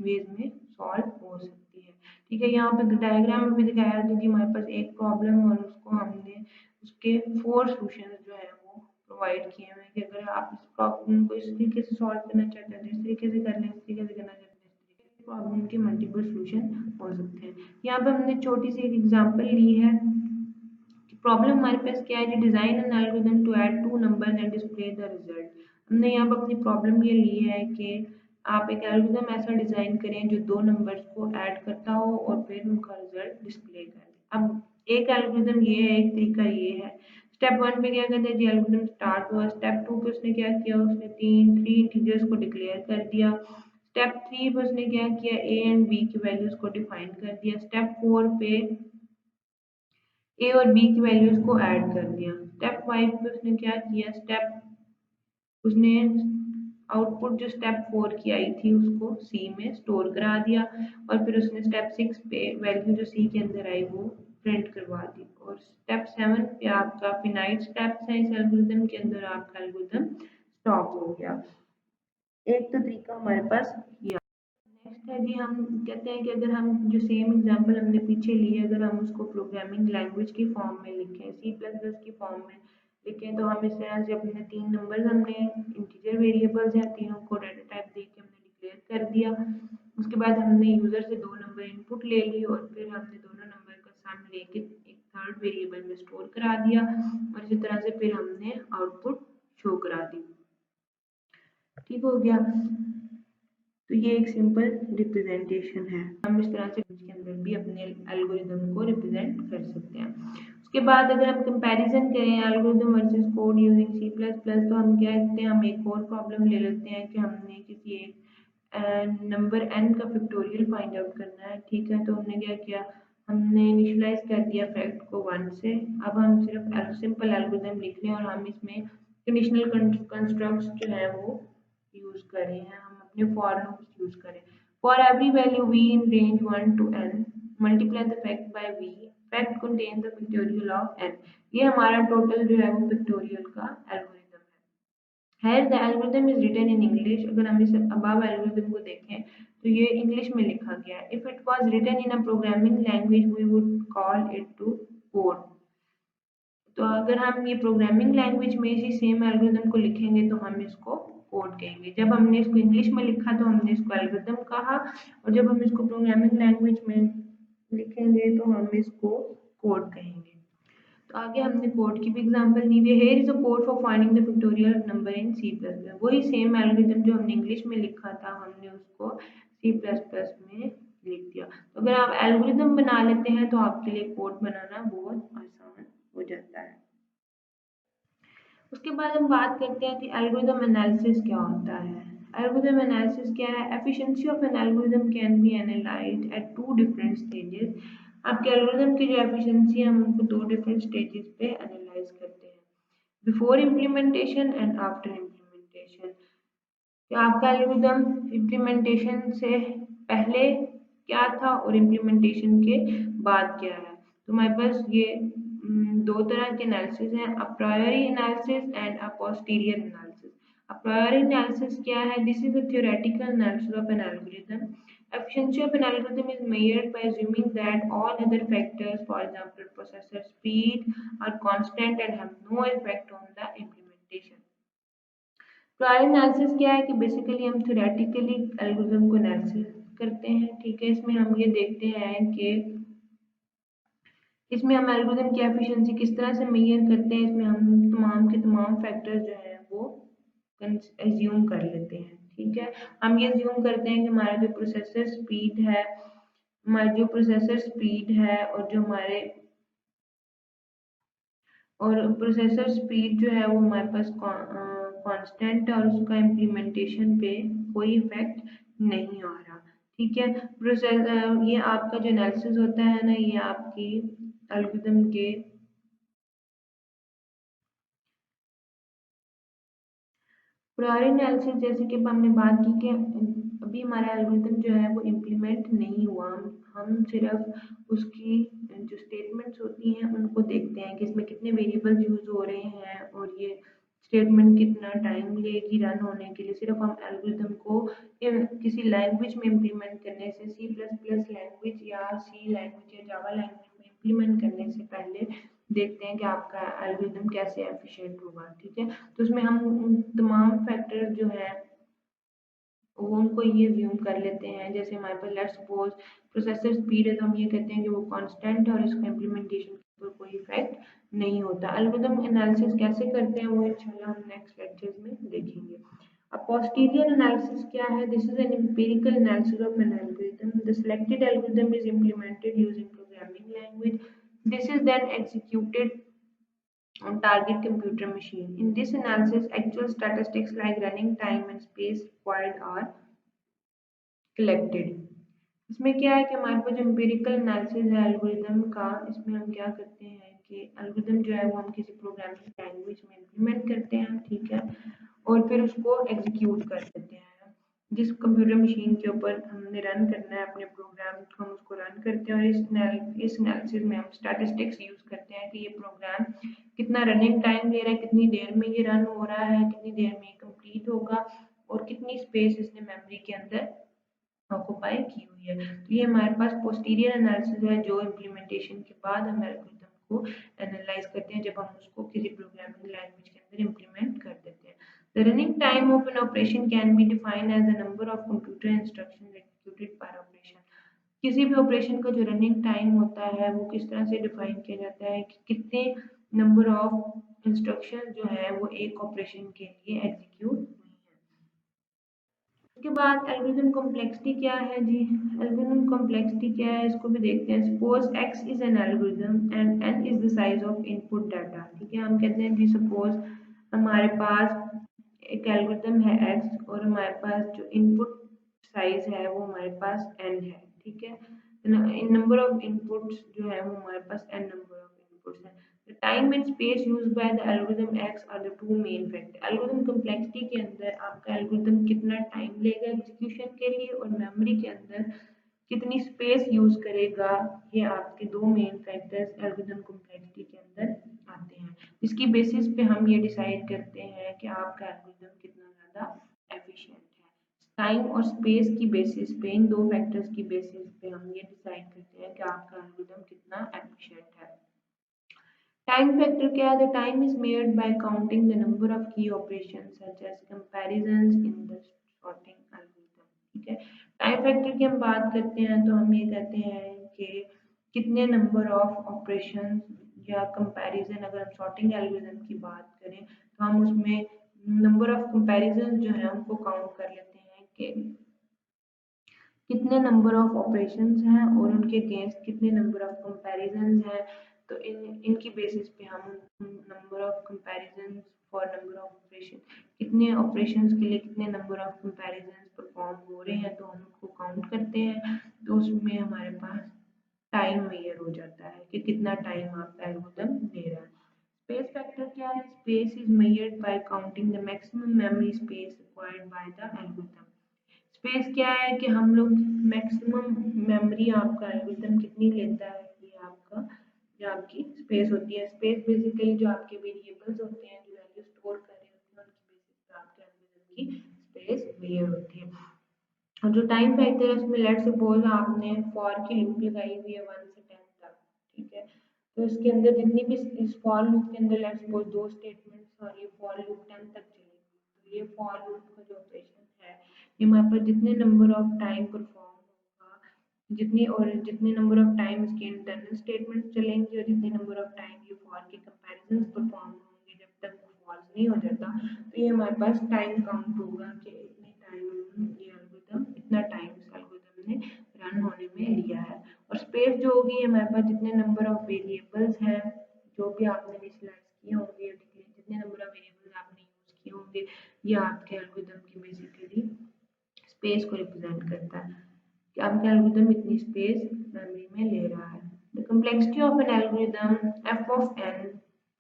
वेज में सॉल्व हो सकती है। ठीक है, यहाँ पे डायग्राम में भी दिखाया था कि हमारे पास एक प्रॉब्लम और उसको हमने उसके 4 सॉल्यूशंस जो है वो प्रोवाइड किए हुए हैं कि अगर आप इस प्रॉब्लम को इस तरीके से सॉल्व करना चाहते हैं तो इस तरीके से कर लें, इस तरीके से करना चाहते हैं प्रॉब्लम के मल्टीपल सॉल्यूशन हो सकते हैं। यहाँ पे हमने छोटी सी एक एग्जांपल ली है कि प्रॉब्लम हमारे पास क्या है, design an algorithm to add 2 numbers and display the result. हमने यहाँ पर अपनी प्रॉब्लम ये ली है कि आप एक एल्गोरिथम ऐसा डिजाइन करें जो 2 नंबर्स को ऐड करता हो और फिर उनका रिजल्ट डिस्प्ले करे। अब एक एल्गोरिथम ये है, एक तरीका ये है। स्टेप 1 पे क्या करते हैं जी, एल्गोरिथम स्टार्ट हुआ। स्टेप 2 पे उसने क्या किया, उसने थ्री इंटीजर्स को डिक्लेयर कर दिया। स्टेप 3 पे उसने क्या किया, ए एंड बी की वैल्यूज को डिफाइन कर दिया। स्टेप 4 पे ए और बी की वैल्यूज को ऐड कर दिया। स्टेप 5 पे उसने क्या किया, उसने आउटपुट जो स्टेप 4 की आई थी उसको सी में स्टोर करा दिया और फिर उसने स्टेप 6 पे वैल्यू जो सी के अंदर आई वो प्रिंट करवा दी। और स्टेप 7 पे आपका फिनाइट स्टेप्स है इस एल्गोरिथम के अंदर, आपका एल्गोरिथम स्टॉप हो गया। एक तो तरीका हमारे पास ये। नेक्स्ट है जी, हम कहते हैं कि अगर हम जो सेम एग्जांपल हमने पीछे ली है अगर हम उसको प्रोग्रामिंग लैंग्वेज की फॉर्म में लिखें, C++ की फॉर्म में लिखें तो हम इस तरह से अपने 3 नंबर्स हमने इंटीजर वेरिएबल्स हैं, तीनों को डाटा टाइप दे के हमने डिक्लेयर कर दिया। उसके बाद हमने यूजर से 2 नंबर इनपुट ले ली और फिर हमने दोनों नंबर का सम लेके एक थर्ड वेरिएबल में स्टोर करा दिया और इसी तरह से फिर हमने आउटपुट शो करा दी। ठीक हो गया। तो ये एक सिंपल रिप्रेजेंटेशन है। हम इस तरह से के अंदर भी अपने एल्गोरिदम को रिप्रेजेंट कर सकते हैं। उसके बाद अगर हम कंपैरिजन करें algorithm versus code using C++, तो हम क्या करते हैं, हम एक और प्रॉब्लम ले लेते हैं कि हमने किसी एक नंबर n का फैक्टोरियल फाइंड आउट करना है। ठीक है, तो हमने क्या किया, हमने इनिशियलाइज कर दिया फैक्ट को 1 से। अब हम सिर्फ सिंपल एल्गोरिदम लिख रहे हैं और हम इसमें कंडीशनल कंस्ट्रक्ट्स जो है वो यूज कर रहे हैं। हम अपने फॉर लूप्स यूज करें। For every value v in range 1 to n multiply the fact by v, fact contains the factorial of n। ये हमारा टोटल जो है वो फैक्टोरियल का एल्गोरिदम है। Here the algorithm is written in English। अगर हम इस above एल्गोरिदम को देखें तो ये इंग्लिश में लिखा गया है। If it was written in a programming language we would call it to code। तो अगर हम ये प्रोग्रामिंग लैंग्वेज में इसी सेम एल्गोरिदम को लिखेंगे तो हम इसको कोड कहेंगे। जब हमने इसको इंग्लिश में लिखा तो हमने इसको एल्गोरिदम कहा और जब हम इसको प्रोग्रामिंग लैंग्वेज में लिखेंगे तो हम इसको कोड कहेंगे। तो आगे हमने कोड की भी एग्जांपल दी हुई है। Here is a code for finding the factorial number in C++। वही सेम एल्गोरिदम जो हमने इंग्लिश में लिखा था हमने उसको C++ में लिख दिया। तो अगर आप एल्गोरिदम बना लेते हैं तो आपके लिए कोड बनाना बहुत आसान हो जाता है। उसके बाद हम बात करते हैं कि एल्गोरिदम एनालिसिस क्या होता है। एल्गोरिदम एनालिसिस क्या है? Efficiency of an algorithm can be analysed at 2 different stages. आपके एल्गोरिदम की जो एफिशिएंसी है हम उनको 2 डिफरेंट स्टेजेस पे एनालाइज करते हैं, before implementation and after implementation. कि आपका एल्गोरिदम इम्प्लीमेंटेशन से पहले क्या था और इम्प्लीमेंटेशन के बाद क्या है। तो हमारे पास ये दो तरह के एनालिसिस हैं, a priori analysis and a posterior analysis. A priori analysis क्या है? This is a theoretical analysis of an algorithm. Efficiency of an algorithm is measured by assuming that all other factors, for example processor speed, are constant and have no effect on the implementation। प्रायोरी analysis क्या है कि basically हम theoretically algorithm को analysis करते हैं। ठीक है, इसमें हम ये देखते हैं कि इसमें हम एल्गोरिदम की एफिशिएंसी किस तरह से मेजर करते हैं। इसमें हम तमाम के तमाम फैक्टर्स जो हैं वो एज्यूम कर लेते हैं। ठीक है, हम ये एज्यूम करते हैं कि हमारा जो प्रोसेसर स्पीड है और जो हमारे प्रोसेसर स्पीड जो है वो हमारे पास कांस्टेंट है और उसका इम्प्लीमेंटेशन पे कोई इफेक्ट नहीं आ रहा। ठीक है, ये आपका जो एनालिसिस होता है ना, ये आपकी एल्गोरिदम के प्रायोरी एनालिसिस जैसे कि हमने बात की कि अभी हमारा एल्गोरिदम जो है वो इम्प्लीमेंट नहीं हुआ, हम सिर्फ उसकी जो स्टेटमेंट्स होती हैं उनको देखते हैं कि इसमें कितने वेरिएबल्स यूज हो रहे हैं और ये स्टेटमेंट कितना टाइम लेगी रन होने के लिए। सिर्फ हम एल्गोरिदम को किसी लैंग्वेज में इम्प्लीमेंट करने से, C++ लैंग्वेज या C लैंग्वेज या जावा लैंग्वेज में इम्प्लीमेंट करने से पहले देखते हैं कि आपका एल्गोरिदम कैसे एफिशिएंट होगा। ठीक है, तो उसमें हम तमाम फैक्टर जो है वो उनको ये ज्यूम कर लेते हैं। जैसे हमारे पास लेट्स सपोज प्रोसेसर स्पीड है तो हम ये कहते हैं कि वो कांस्टेंट है और इसका इम्प्लीमेंटेशन के ऊपर कोई इफेक्ट नहीं होता। एल्गोरिदम एनालिसिस कैसे करते हैं वो इंशाल्लाह हम नेक्स्ट लेक्चर्स में देखेंगे। अब पोस्टीरियर एनालिसिस क्या है? This is an empirical analysis of an algorithm. The selected algorithm is implemented using programming language. This is then executed on target computer machine. In this analysis, actual statistics like running time and space required are collected। इसमें क्या है कि हमारे पास जो empirical analysis है algorithm का, इसमें हम क्या करते हैं कि एल्गोरिदम जो है वो हम किसी प्रोग्रामिंग लैंग्वेज में इम्प्लीमेंट करते हैं। ठीक है, और फिर उसको एग्जीक्यूट कर देते हैं। जिस कंप्यूटर मशीन के ऊपर हमने रन करना है अपने प्रोग्राम को, हम उसको रन करते हैं और इस एनालिसिस में हम स्टैटिस्टिक्स यूज करते हैं कि ये प्रोग्राम कितना रनिंग टाइम ले रहा है, कितनी देर में ये रन हो रहा है, कितनी देर में कंप्लीट होगा और कितनी स्पेस इसने मेमोरी के अंदर ऑक्युपाई की हुई है। तो ये हमारे पास पोस्टीरियर एनालिसिस है जो इम्प्लीमेंटेशन के बाद हम एल्गोरिदम को एनालाइज करते हैं जब हम उसको किसी प्रोग्रामिंग लैंग्वेज के अंदर इम्प्लीमेंट कर देते हैं। The running time of an operation can be defined as the number of computer instructions executed per operation. किसी भी ऑपरेशन का जो रनिंग टाइम होता है वो किस तरह से डिफाइन किया जाता है कि कितने नंबर ऑफ इंस्ट्रक्शन जो है वो एक ऑपरेशन के लिए एग्जीक्यूट हुई है। उसके बाद एल्गोरिथम कॉम्प्लेक्सिटी क्या है जी, एल्गोरिथम कॉम्प्लेक्सिटी क्या है इसको भी देखते हैं। Suppose x is an algorithm and n is the size of input data. ठीक है, हम कहते हैं जी सपोज हमारे पास एक एल्गोरिथम है x और हमारे पास जो इनपुट साइज है वो हमारे पास n है। ठीक है, नंबर ऑफ इनपुट्स जो है वो हमारे पास n नंबर ऑफ इनपुट्स है। The time and space used by the algorithm X are the two main factors. Algorithm complexity के अंदर आपका algorithm कितना टाइम लेगा एग्जीक्यूशन के लिए और मेमोरी के अंदर कितनी स्पेस यूज करेगा, ये आपके दो मेन फैक्टर्स एल्गोरिथम कॉम्प्लेक्सिटी के अंदर आते हैं, जिसकी बेसिस पे हम ये डिसाइड करते हैं कि आपका एल्गोरिथम कितना ज़्यादा एफिशिएंट है। टाइम और स्पेस की बेसिस पे, इन दो फैक्टर्स की बेसिस पे हम ये डिसाइड करते हैं कि आपका एल्गोरिथम कितना एफिशिएंट है। Time factor क्या है? The time is measured by counting the number of key operations such as comparisons in the sorting algorithm. ठीक है, टाइम फैक्टर की हम बात करते हैं तो हम ये कहते हैं कि कितने नंबर ऑफ ऑपरेशन या कंपैरिजन, अगर हम सॉर्टिंग एल्गोरिथम की बात करें तो हम उसमें नंबर ऑफ कंपैरिजन जो है उनको काउंट कर लेते हैं कि कितने नंबर ऑफ ऑपरेशंस हैं और उनके अगेंस्ट कितने नंबर ऑफ कंपैरिजंस हैं। तो इनकी बेसिस पे हम number of comparisons for number of operation, कितने ऑपरेशंस के लिए कितने नंबर ऑफ कंपैरिजंस परफॉर्म हो रहे हैं तो हम उनको काउंट करते हैं। तो उसमें हमारे पास टाइम मेजर हो जाता है कि कितना टाइम आपका एल्गोरिथम ले रहा है। स्पेस फैक्टर क्या है? Space is measured by counting the maximum memory space required by the algorithm. Space क्या है कि हम लोग मैक्सिमम मेमोरी आपका एल्गोरिथम कितनी लेता है, ये आपका जो आपकी स्पेस होती है। स्पेस बेसिकली जो आपके वेरिएबल्स होते हैं जो वैल्यू स्टोर कर रहे होते हैं उनकी बेसिस पे आपके एल्गोरिथम की स्पेस मेजर होती है। और जो टाइम फैक्टर है उसमें लेट्स सपोज आपने फॉर की लूप लगाई हुई है 1 से 10 तक। ठीक है, तो इसके अंदर जितनी भी इस फॉर लूप के अंदर लेट्स सपोज दो स्टेटमेंट्स और ये फॉर लूप 10 तक चलेगी, तो ये फॉर लूप का जो ऑपरेशन है ये हमारे पास जितने नंबर ऑफ टाइम परफॉर्म होगा, जितने नंबर ऑफ टाइम इसके इंटरनल स्टेटमेंट चलेंगे और जितने नंबर ऑफ टाइम ये फॉर के कंपैरिजन परफॉर्म होंगे जब तक वो फॉल्स नहीं हो जाता, तो ये हमारे पास टाइम काउंट होगा कि इतने टाइम ये एल्गोरिथम, इतना टाइम इस एल्गोरिथम ने रन होने में लिया है। और स्पेस जो होगी हमारे पास जितने नंबर ऑफ वेरिएबल्स हैं जो भी आपने इनिशियलाइज किए होंगे, जितने नंबर ऑफ वेरिएबल्स आपने यूज किए होंगे, ये आपके एल्गोरिथम की बेसिकली स्पेस को रिप्रेजेंट करता है कि आपका एल्गोरिथम इतनी स्पेस मेमोरी में ले रहा है। The complexity of an algorithm f of n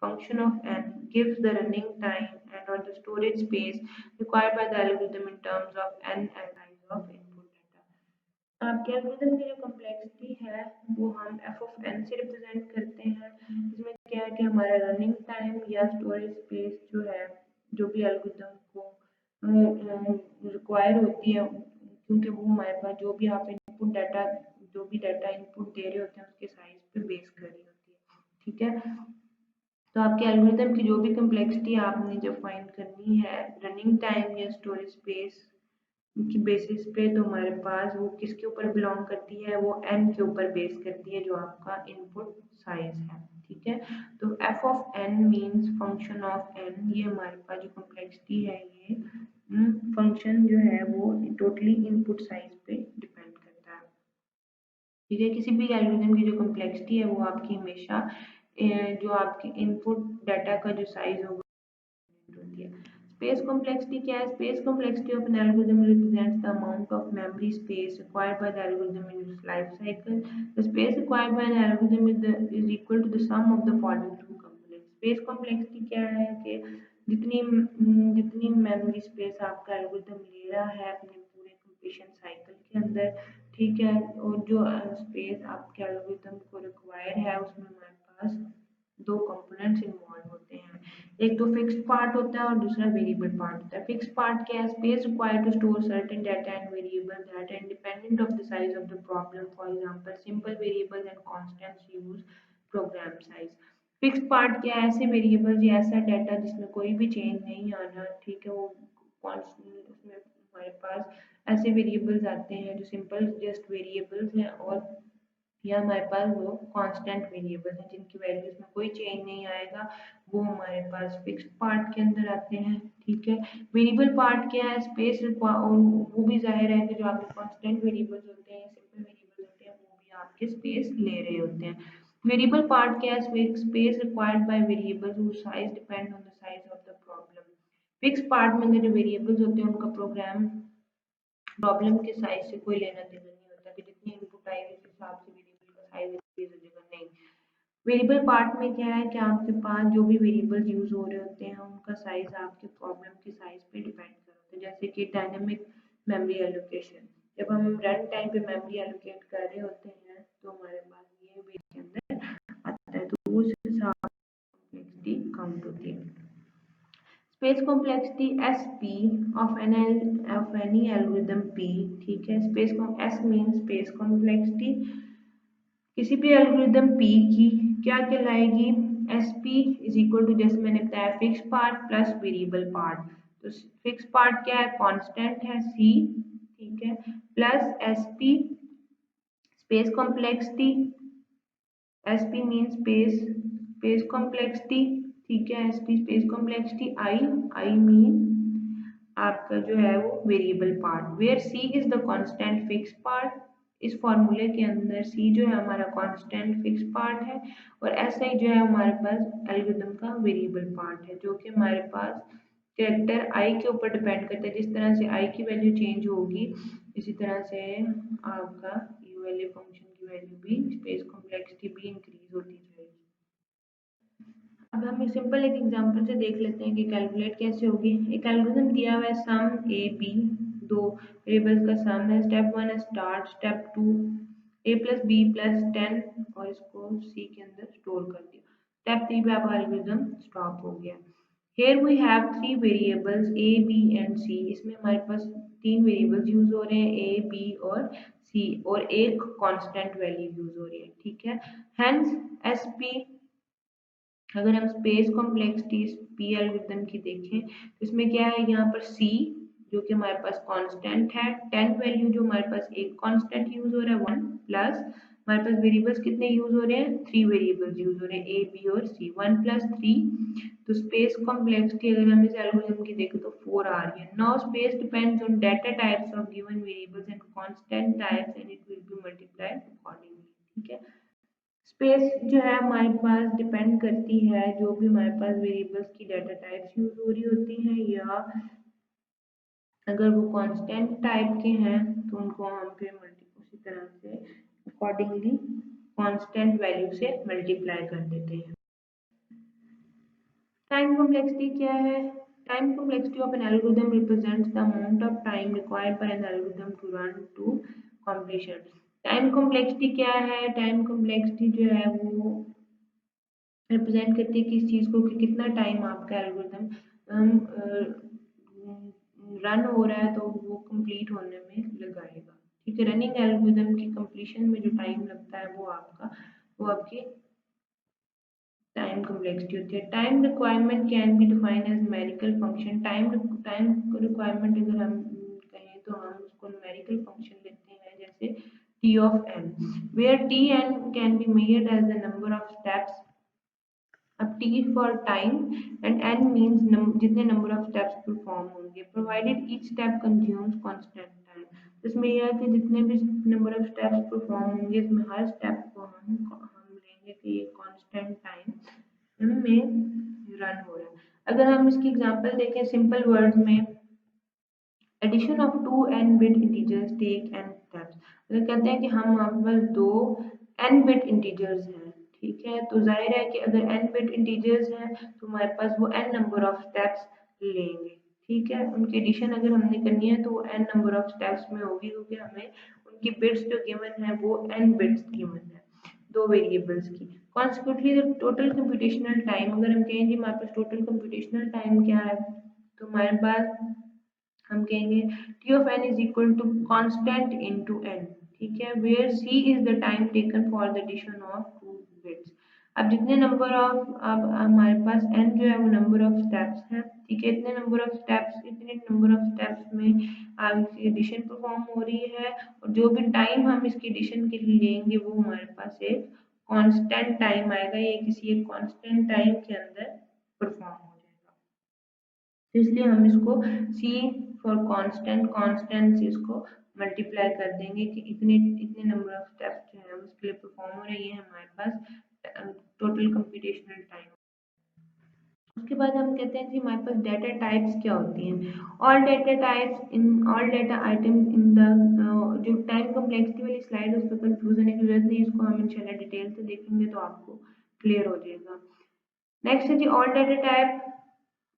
function of n gives the running time and or the storage space required by the algorithm in terms of n and size of input data। आपके algorithm की जो complexity है वो हम f of n से represent करते हैं, जिसमें क्या है कि हमारा रनिंग टाइम या स्टोरेज स्पेस जो है जो भी एल्गोरिथम को रिक्वायर होती है, क्योंकि वो हमारे पास जो भी आप इनपुट डाटा, जो भी डाटा इनपुट दे रहे होते हैं उसके साइज पे बेस कर रही होती है। ठीक है, तो आपके एल्गोरिथम की जो भी कम्प्लेक्सिटी आपने जब फाइंड करनी है रनिंग टाइम या स्टोरेज स्पेस की बेसिस पे, तो हमारे पास वो किसके ऊपर बिलोंग करती है, वो n के ऊपर बेस करती है जो आपका इनपुट साइज है। ठीक है, तो f of n means function of n, ये हमारे पास जो कम्प्लेक्सिटी है ये फंक्शन जो है वो टोटली इनपुट साइज पे डिपेंड करता है। ठीक है, किसी भी एल्गोरिथम की जो कम्प्लेक्सिटी है वो आपकी हमेशा जो आपके इनपुट डाटा का जो साइज होगा होती है। स्पेस कॉम्प्लेक्सिटी क्या है? Space complexity of an algorithm represents the amount of memory space required by the algorithm in its life cycle. The space required by an algorithm is equal to the sum of the following two components. Space complexity क्या है कि जितनी जितनी memory space आपका algorithm ले रहा है अपने पूरे कंप्लीशन साइकिल के अंदर, ठीक है, और जो स्पेस आपके एल्गोरिथम को रिक्वायर है उसमें हमारे पास दो कंपोनेंट्स इन्वॉल्व होते हैं, एक तो फिक्स्ड पार्ट होता है और दूसरा वेरिएबल पार्ट होता है। फिक्स्ड पार्ट क्या है? Space required to store certain data and variable that are independent of the size of the problem, for example simple variables and constants use program size. Fix part क्या है? ऐसे variables या ऐसा data जिसमें कोई भी चेंज नहीं आना, ठीक है, वो कॉन्स्टेंट, उसमें हमारे पास ऐसे वेरिएबल्स आते हैं जो सिंपल जस्ट वेरिएबल्स हैं, और या हमारे पास वो कांस्टेंट वेरिएबल है जिनकी वैल्यूज में कोई चेंज नहीं आएगा, वो हमारे पास फिक्स्ड पार्ट के अंदर आते हैं, ठीक है। वेरिएबल पार्ट क्या है? स्पेस, वो भी जाहिर है कि जो आपके कांस्टेंट वेरिएबल्स होते हैं, सिंपल वेरिएबल्स होते हैं, वो भी आपके स्पेस ले रहे होते हैं। वेरिएबल पार्ट क्या है? Space required by variables whose size depend on the size of the problem। Fix part में जो वेरिएबल्स होते हैं उनका प्रोग्राम प्रॉब्लम के साइज से कोई लेना देना नहीं होता कि जितनी इनपुट आएगी उस हिसाब से वेरिएबल का साइज इंक्रीज हो जाएगा, नहीं। वेरिएबल पार्ट में क्या है कि आपके पास जो भी वेरिएबल यूज हो रहे होते हैं उनका साइज आपके प्रॉब्लम के साइज पे डिपेंड करता है। जैसे कि डायनेमिक मेमोरी एलोकेशन, जब हम रन टाइम पे मेमोरी एलोकेट कर रहे होते हैं तो हमारे पास ये भी के अंदर आता है, तो उस हिसाब से कॉम्प्लेक्सिटी काउंट होती है। Space complexity SP of any algorithm P, ठीक है। Space S mean space complexity किसी भी एल्गोरिदम P की क्या कहलाएगी? SP इज इक्वल टू, जैसे मैंने बताया, fix part plus variable part. तो फिक्स पार्ट क्या है? कांस्टेंट है C, ठीक है, plus SP space complexity, SP mean space complexity, ठीक है, SP space complexity, I mean आपका जो है वो variable part, where C is the constant fix part. इस फॉर्मूले के अंदर C जो है हमारा कांस्टेंट फिक्स पार्ट है, और SI जो है हमारे पास एल्गोरिथम का वेरिएबल पार्ट है, जो कि हमारे पास कैरेक्टर I के ऊपर डिपेंड करता है। जिस तरह से I की वैल्यू चेंज होगी, इसी तरह से आपका ये वाले फंक्शन की वैल्यू भी, स्पेस कॉम्प्लेक्सिटी भी इंक्रीज होती जाएगी। अब हम सिंपल एक एग्जांपल से देख लेते हैं कि कैलकुलेट कैसे होगी। एक एल्गोरिथम दिया हुआ है सम ए बी, दो वेरिएबल्स का सम है। स्टेप 1 है start, step 2 a plus b plus 10, और इसको c के अंदर स्टोर कर दिया। स्टेप 3 पे आपका एल्गोरिथम स्टॉप हो गया। Here we have three variables a, b and c। इसमें हमारे पास तीन वेरिएबल्स यूज हो रहे हैं, a, b और c, और एक कांस्टेंट वैल्यू यूज हो रही है, ठीक है। Hence SP, अगर हम स्पेस कॉम्प्लेक्सिटी पी एल्गोरिथम की देखें तो इसमें क्या है, यहाँ पर C जो कि हमारे पास कांस्टेंट है, 10 वैल्यू जो हमारे पास एक कांस्टेंट यूज हो रहा है 1, प्लस हमारे पास वेरिएबल्स कितने यूज हो रहे हैं? 3 वेरिएबल्स यूज हो रहे हैं, A, B और C, 1 प्लस 3। तो स्पेस कॉम्प्लेक्सिटी अगर हम इस एल्गोरिथम की देखें तो 4 आ रही है। Now space depends on data types of given variables and constant types and it will be multiplied accordingly, ठीक है। स्पेस जो है हमारे पास डिपेंड करती है जो भी हमारे पास वेरिएबल्स की डाटा टाइप्स यूज हो रही होती हैं, या अगर वो कांस्टेंट टाइप के हैं तो उनको हम फिर उसी तरह से अकॉर्डिंगली कांस्टेंट वैल्यू से मल्टीप्लाई कर देते हैं। टाइम कॉम्प्लेक्सिटी क्या है? Time complexity of an algorithm represents the amount of time required by an algorithm to run to completion. Time complexity क्या है? टाइम कॉम्प्लेक्सिटी जो है वो रिप्रेजेंट करती है किस चीज़ को, कि कितना टाइम आपका एल्गोरिथम रन हो रहा है तो वो कंप्लीट होने में लगाएगा, ठीक है। रनिंग एल्गोरिथम की कंप्लीशन में जो टाइम लगता है वो आपकी टाइम कॉम्प्लेक्सिटी होती है। Time requirement can be define as numerical function. Time requirement अगर हम कहें तो हम उसको न्यूमेरिकल फंक्शन लेते हैं, जैसे t of n, where tn can be measured as the number of steps। अब t for time and n means जितने number of steps perform होंगे, provided each step consumes constant time। इसमें यह है कि जितने भी number of steps perform होंगे इसमें हर step को हम लेंगे कि ये constant time में रन हो रहा है। अगर हम इसकी एग्जांपल देखें सिंपल वर्ड्स में, addition of 2 n bit integers take n steps. अगर कहते हैं कि हम हमारे पास दो n बिट इंटीजर्स हैं, ठीक है, तो जाहिर है कि अगर n बिट इंटीजर्स हैं तो हमारे पास वो n नंबर ऑफ स्टेप्स लेंगे, ठीक है। उनकी एडिशन अगर हमने करनी है तो वो n नंबर ऑफ स्टेप्स में होगी, क्योंकि हमें उनकी बिट्स जो गिवन है वो n बिट्स गिवन है दो वेरिएबल्स की। Consequently the total computational time, अगर हम कहेंगे हमारे पास टोटल कंप्यूटेशनल टाइम क्या है, तो हमारे पास हम कहेंगे t of n is equal to constant into n, ठीक है, where c is the time taken for the addition of two bits। अब जितने नंबर ऑफ, अब हमारे पास n जो है वो नंबर ऑफ स्टेप्स हैं, ठीक है। इतने नंबर ऑफ स्टेप्स, इतने नंबर ऑफ स्टेप्स में इसकी एडिशन परफॉर्म हो रही है, और जो भी टाइम हम इसकी एडिशन के लिए लेंगे वो हमारे पास एक कांस्टेंट टाइम आएगा, ये किसी एक कांस्टेंट टाइम के अंदर परफॉर्म हो जाएगा। तो इसलिए हम इसको c फॉर कांस्टेंट, कांस्टेंट से इसको मल्टीप्लाई कर देंगे कि इतने इतने नंबर ऑफ स्टेप्स जो है उसके लिए परफॉर्म हो रही है हमारे पास टोटल कंप्यूटेशनल टाइम। उसके बाद हम कहते हैं कि हमारे पास डाटा टाइप्स क्या होती हैं। All data types in all data items in the, जो टाइम कम्प्लेक्सिटी वाली स्लाइड है उस पर कंफ्यूज होने की जरूरत नहीं, इसको हम इंशाल्लाह डिटेल से देखेंगे तो आपको क्लियर हो जाएगा। नेक्स्ट है जी all data type,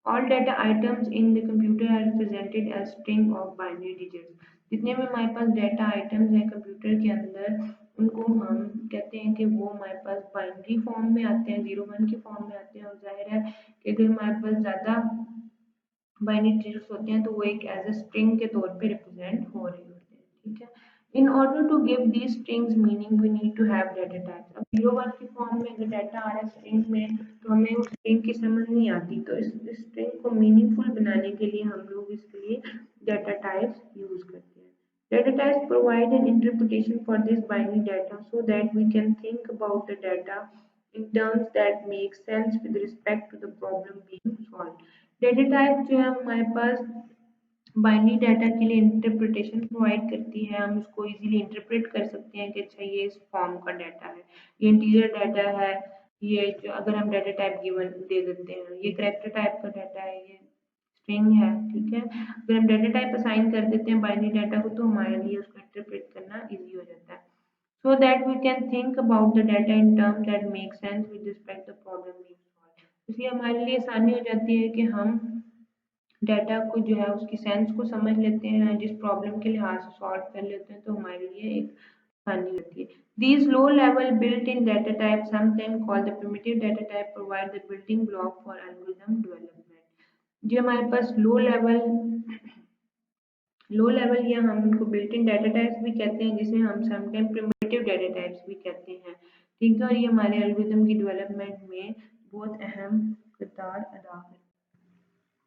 all data items in the computer are represented as string of binary digits। जितने भी हमारे पास डाटा आइटम्स हैं कंप्यूटर के अंदर उनको हम कहते हैं कि वो हमारे पास बाइनरी फॉर्म में आते हैं, 0 1 की फॉर्म में आते हैं। और जाहिर है कि अगर हमारे पास ज़्यादा बाइनरी डिजिट्स होते हैं तो वो एक एज ए स्ट्रिंग के तौर पे रिप्रेजेंट हो रहे होते हैं, ठीक है। In order to give these strings meaning we need to have data types. अब 0 1 की फॉर्म में अगर डाटा आ रहा है स्ट्रिंग में तो हमें उस स्ट्रिंग की समझ नहीं आती, तो इस स्ट्रिंग को मीनिंगफुल बनाने के लिए हम लोग इसके लिए डाटा टाइप्स यूज करते हैं। Data types provide an interpretation for this binary data so that we can think about the data in terms that make sense with respect to the problem being solved। Data type जो है हमारे पास binary data के लिए interpretation provide करती है। हम इसको easily interpret कर सकते हैं कि अच्छा ये इस फॉर्म का डाटा है, ये इंटीजर डाटा है, ये जो अगर हम डाटा टाइप गिवन दे देते हैं, ये करेक्टर टाइप का डाटा है, ये स्ट्रिंग है, ठीक है। अगर हम डाटा टाइप असाइन कर देते हैं बाइनरी डाटा को तो हमारे लिए उसको इंटरप्रेट करना इजी हो जाता है। So that we can think about the data in terms that make sense with respect to the problem being solved। इसलिए हमारे लिए आसानी हो जाती है कि हम डाटा को जो है उसकी सेंस को समझ लेते हैं, जिस प्रॉब्लम के लिहाज से सॉल्व कर लेते हैं तो हमारे लिए एक आसानी होती है। These low level built-in data types, sometimes called the primitive data type, provide the building block for algorithm development। जो हमारे पास लो लेवल या हम उनको बिल्ट इन डाटा टाइप्स भी कहते हैं, जिसे हम समटाइम प्रिमिटिव डाटा टाइप्स भी कहते हैं, ठीक है। और ये हमारे एल्गोरिथम की डेवलपमेंट में बहुत अहम किरदार अदा करते हैं।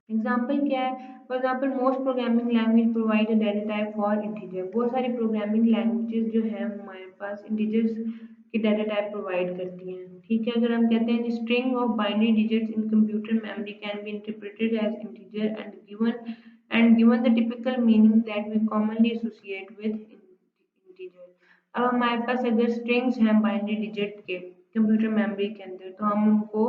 एग्जाम्पल क्या है? For example most programming language provide a data type for integer. बहुत सारी प्रोग्रामिंग लैंग्वेजेस जो है हमारे पास इंटीजर्स की डाटा टाइप प्रोवाइड करती हैं, ठीक है। अगर हम कहते हैं string of binary digits in computer memory can be interpreted as integer and given the typical meaning that we commonly associate with integer. अब हमारे पास अगर स्ट्रिंग्स हैं बाइनरी डिजिट के कंप्यूटर मेमोरी के अंदर तो हम उनको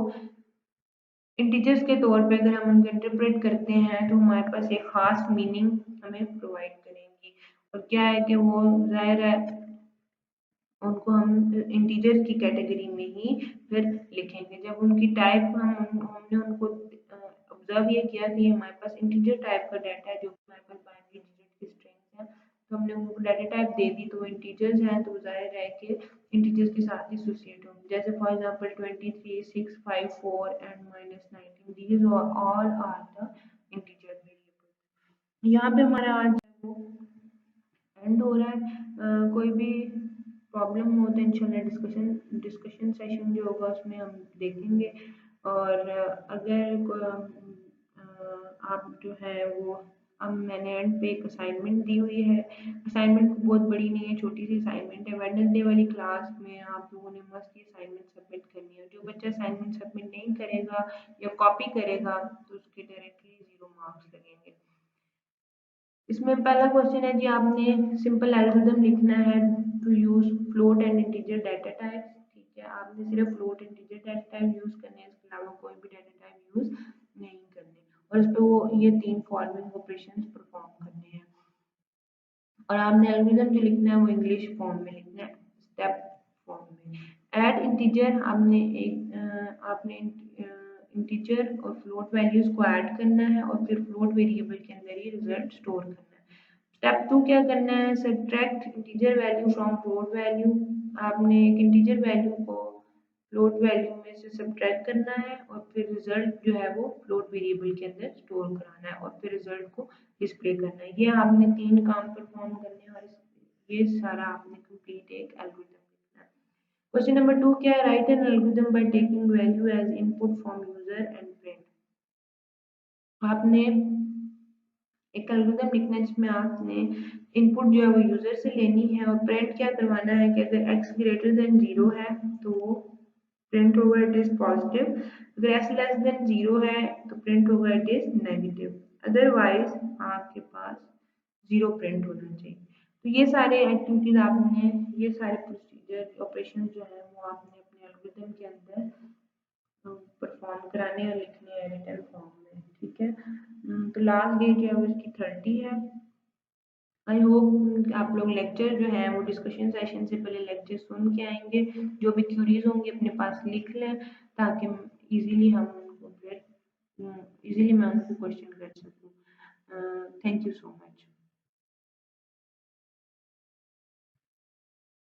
इंटीजर्स के तौर पे अगर हम उनको इंटरप्रेट करते हैं तो हमारे पास एक खास मीनिंग हमें प्रोवाइड करेंगी। और क्या है कि वो जाहिर है उनको हम इंटीजर की कैटेगरी में ही फिर लिखेंगे। जब उनकी टाइप हमने उनको ऑब्जर्व ये किया कि हमारे पास इंटीजर टाइप का डाटा है जो हमारे पास बाइनरी डिजिट की स्ट्रिंग्स है, तो हमने उनको डाटा टाइप दे दी तो वो इंटीजर्स हैं तो जाहिर है कि इंटीजर्स के साथ एसोसिएट होंगे। जैसे for example 23 6 5 4 and -19 these all are the integer variable. यहाँ पे हमारा आज वो एंड हो रहा है। कोई भी प्रॉब्लम हो तो इंशाल्लाह डिस्कशन सेशन जो होगा उसमें हम देखेंगे। और अगर आप जो है वो अब मैंने एंड पे एक असाइनमेंट दी हुई है। असाइनमेंट बहुत बड़ी नहीं है, छोटी सी असाइनमेंट है। वेडनेसडे वाली क्लास में आप लोगों ने मस्त ये असाइनमेंट सबमिट करनी है। जो बच्चा असाइनमेंट सबमिट नहीं करेगा या कॉपी करेगा तो उसके डायरेक्टली 0 मार्क्स लगेंगे। इसमें पहला क्वेश्चन है जी, आपने सिंपल एल्गोरिथम लिखना है to use float and integer data types, ठीक है। आपने सिर्फ float integer data type use करने हैं, इसके अलावा कोई भी डाटा टाइप यूज नहीं करने, और इस पे वो ये 3 फॉर्मिंग ऑपरेशंस परफॉर्म करने हैं। और आपने एल्गोरिथम जो लिखना है वो इंग्लिश फॉर्म में लिखना है, स्टेप फॉर्म में। ऐड इंटीजर, आपने इंटीजर और फ्लोट वैल्यूज को ऐड करना है और फिर फ्लोट वेरिएबल के अंदर ही रिजल्ट स्टोर करना है। स्टेप 2 क्या करना है? Subtract integer value from float value. आपने एक इंटीजर वैल्यू को फ्लोट वैल्यू में से सब्ट्रैक्ट करना है और फिर रिजल्ट जो है वो फ्लोट वेरिएबल के अंदर स्टोर कराना है और फिर रिजल्ट को डिस्प्ले करना है। ये आपने 3 काम परफॉर्म करने हैं और ये सारा आपने कंप्लीट एक एल्गोरिथम लिखना है। क्वेश्चन नंबर 2 क्या है, write an algorithm by taking value as input from user and print. आपने एक एल्गोरिथम लिखना है जिसमें आपने इनपुट जो है वो यूजर से लेनी है और प्रिंट क्या करवाना है कि अगर x ग्रेटर देन 0 है तो वो प्रिंट होगा इट इज पॉजिटिव, अगर x लेस देन 0 है तो प्रिंट होगा इट इज नेगेटिव, अदरवाइज आपके पास 0 प्रिंट होना चाहिए। तो ये सारे एक्टिविटीज आपने, ये सारे प्रोसीजर ऑपरेशन जो है वो आपने अपने एल्गोरिथम के अंदर परफॉर्म कराने और लिखने हैं रिटन फॉर्म में, ठीक है। तो लास्ट डेट है वो इसकी 30 है। आई होप आप लोग लेक्चर जो है वो डिस्कशन सेशन से पहले लेक्चर सुन के आएंगे, जो भी क्यूरीज होंगी अपने पास लिख लें ताकि इजीली हम उनको फिर इजीली मैं उनको क्वेश्चन कर सकूँ। Thank you so much.